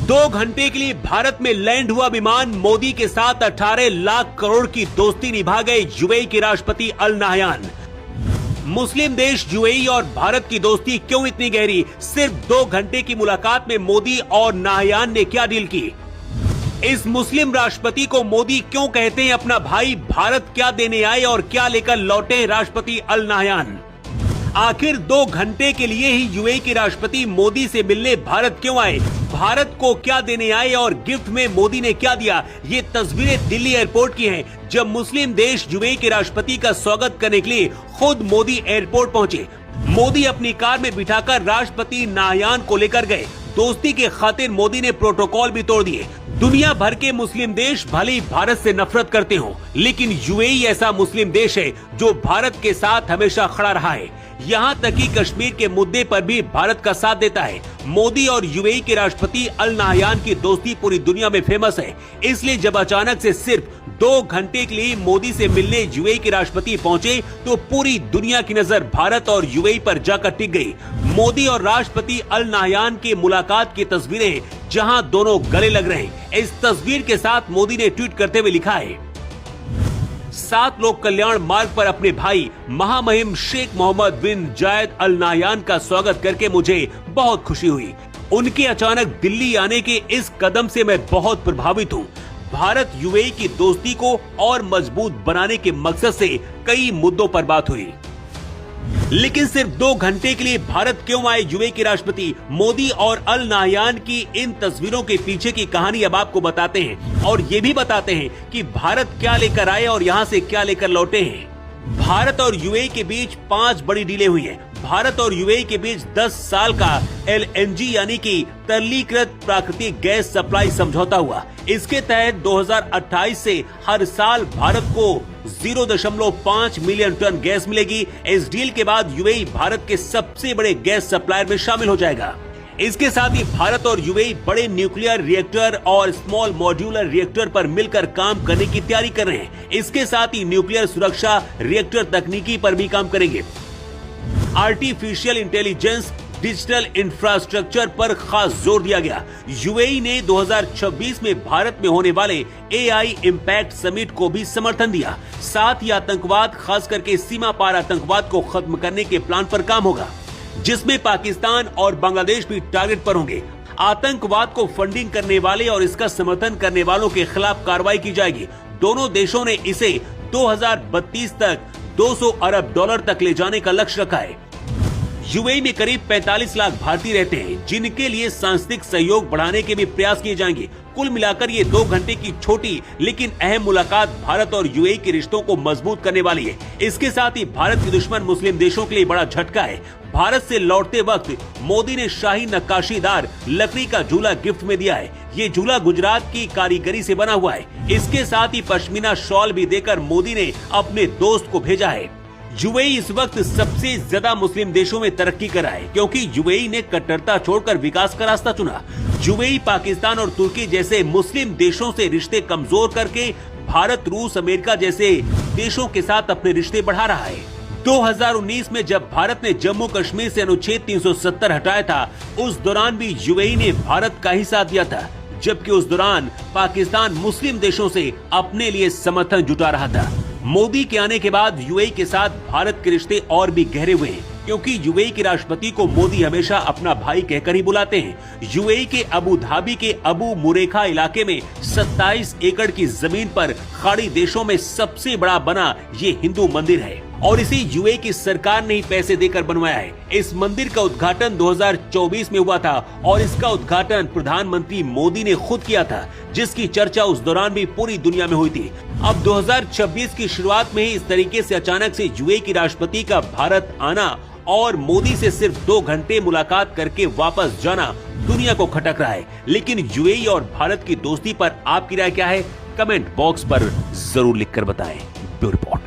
2 घंटे के लिए भारत में लैंड हुआ विमान, मोदी के साथ 18 लाख करोड़ की दोस्ती निभा गए यूएई के राष्ट्रपति अल नाह्यान। मुस्लिम देश यूएई और भारत की दोस्ती क्यों इतनी गहरी? सिर्फ 2 घंटे की मुलाकात में मोदी और नाह्यान ने क्या डील की? इस मुस्लिम राष्ट्रपति को मोदी क्यों कहते हैं अपना भाई? भारत क्या देने आए और क्या लेकर लौटे राष्ट्रपति अल नाह्यान? आखिर 2 घंटे के लिए ही यूएई के राष्ट्रपति मोदी से मिलने भारत क्यों आए? भारत को क्या देने आए और गिफ्ट में मोदी ने क्या दिया? ये तस्वीरें दिल्ली एयरपोर्ट की हैं, जब मुस्लिम देश यूएई के राष्ट्रपति का स्वागत करने के लिए खुद मोदी एयरपोर्ट पहुंचे। मोदी अपनी कार में बिठाकर राष्ट्रपति नाह्यान को लेकर गए। दोस्ती के खातिर मोदी ने प्रोटोकॉल भी तोड़ दिए। दुनिया भर के मुस्लिम देश भले ही भारत से नफरत करते हो, लेकिन यूएई ऐसा मुस्लिम देश है जो भारत के साथ हमेशा खड़ा रहा है। यहाँ तक कि कश्मीर के मुद्दे पर भी भारत का साथ देता है। मोदी और यूएई के राष्ट्रपति अल नाह्यान की दोस्ती पूरी दुनिया में फेमस है। इसलिए जब अचानक से सिर्फ 2 घंटे के लिए मोदी से मिलने यूएई के राष्ट्रपति पहुंचे, तो पूरी दुनिया की नजर भारत और यूएई पर जाकर टिक गई। मोदी और राष्ट्रपति अल नाह्यान की मुलाकात की तस्वीरें, जहां दोनों गले लग रहे हैं। इस तस्वीर के साथ मोदी ने ट्वीट करते हुए लिखा है, 7 लोक कल्याण मार्ग पर अपने भाई महामहिम शेख मोहम्मद बिन जायद अल नाह्यान का स्वागत करके मुझे बहुत खुशी हुई। उनके अचानक दिल्ली आने के इस कदम से मैं बहुत प्रभावित हूँ। भारत यूएई की दोस्ती को और मजबूत बनाने के मकसद से कई मुद्दों पर बात हुई, लेकिन सिर्फ 2 घंटे के लिए भारत क्यों आए यूएई के राष्ट्रपति? मोदी और अल नाह्यान की इन तस्वीरों के पीछे की कहानी अब आपको बताते हैं, और ये भी बताते हैं कि भारत क्या लेकर आए और यहाँ से क्या लेकर लौटे हैं। भारत और यूएई के बीच 5 बड़ी डीलें हुई हैं। भारत और यूएई के बीच 10 साल का एलएनजी यानी कि तरलीकृत प्राकृतिक गैस सप्लाई समझौता हुआ। इसके तहत 2028 से हर साल भारत को 0.5 मिलियन टन गैस मिलेगी। इस डील के बाद यूएई भारत के सबसे बड़े गैस सप्लायर में शामिल हो जाएगा। इसके साथ ही भारत और यूएई बड़े न्यूक्लियर रिएक्टर और स्मॉल मॉड्यूलर रिएक्टर पर मिलकर काम करने की तैयारी कर रहे हैं। इसके साथ ही न्यूक्लियर सुरक्षा, रिएक्टर तकनीकी पर भी काम करेंगे। आर्टिफिशियल इंटेलिजेंस, डिजिटल इंफ्रास्ट्रक्चर पर खास जोर दिया गया। यूएई ने 2026 में भारत में होने वाले एआई इम्पैक्ट समिट को भी समर्थन दिया। साथ ही आतंकवाद, खास करके सीमा पार आतंकवाद को खत्म करने के प्लान पर काम होगा, जिसमें पाकिस्तान और बांग्लादेश भी टारगेट पर होंगे। आतंकवाद को फंडिंग करने वाले और इसका समर्थन करने वालों के खिलाफ कार्रवाई की जाएगी। दोनों देशों ने इसे 2032 तक $200 अरब तक ले जाने का लक्ष्य रखा है। यूएई में करीब 45 लाख भारतीय रहते हैं, जिनके लिए सांस्कृतिक सहयोग बढ़ाने के भी प्रयास किए जाएंगे। कुल मिलाकर ये 2 घंटे की छोटी लेकिन अहम मुलाकात भारत और यूएई के रिश्तों को मजबूत करने वाली है। इसके साथ ही भारत के दुश्मन मुस्लिम देशों के लिए बड़ा झटका है। भारत से लौटते वक्त मोदी ने शाही नक्काशीदार लकड़ी का झूला गिफ्ट में दिया है। ये झूला गुजरात की कारीगरी से बना हुआ है। इसके साथ ही पश्मीना शॉल भी देकर मोदी ने अपने दोस्त को भेजा है। यूएई इस वक्त सबसे ज्यादा मुस्लिम देशों में तरक्की कर रहा है, क्योंकि यूएई ने कट्टरता छोड़कर विकास का रास्ता चुना। यूएई पाकिस्तान और तुर्की जैसे मुस्लिम देशों से रिश्ते कमजोर करके भारत, रूस, अमेरिका जैसे देशों के साथ अपने रिश्ते बढ़ा रहा है। 2019 में जब भारत ने जम्मू कश्मीर से अनुच्छेद 370 हटाया था, उस दौरान भी यूएई ने भारत का ही साथ दिया था, जबकि उस दौरान पाकिस्तान मुस्लिम देशों से अपने लिए समर्थन जुटा रहा था। मोदी के आने के बाद यूएई के साथ भारत के रिश्ते और भी गहरे हुए हैं, क्योंकि यूएई के राष्ट्रपति को मोदी हमेशा अपना भाई कहकर ही बुलाते हैं। यूएई के अबू धाबी के अबू मुरेखा इलाके में 27 एकड़ की जमीन पर खाड़ी देशों में सबसे बड़ा बना ये हिंदू मंदिर है, और इसे यूएई की सरकार ने ही पैसे देकर बनवाया है। इस मंदिर का उद्घाटन 2024 में हुआ था और इसका उद्घाटन प्रधानमंत्री मोदी ने खुद किया था, जिसकी चर्चा उस दौरान भी पूरी दुनिया में हुई थी। अब 2026 की शुरुआत में ही इस तरीके से अचानक से यूएई की राष्ट्रपति का भारत आना और मोदी से सिर्फ 2 घंटे मुलाकात करके वापस जाना दुनिया को खटक रहा है। लेकिन यूएई और भारत की दोस्ती पर आपकी राय क्या है? कमेंट बॉक्स पर जरूर लिखकर बताएं। Bureau report.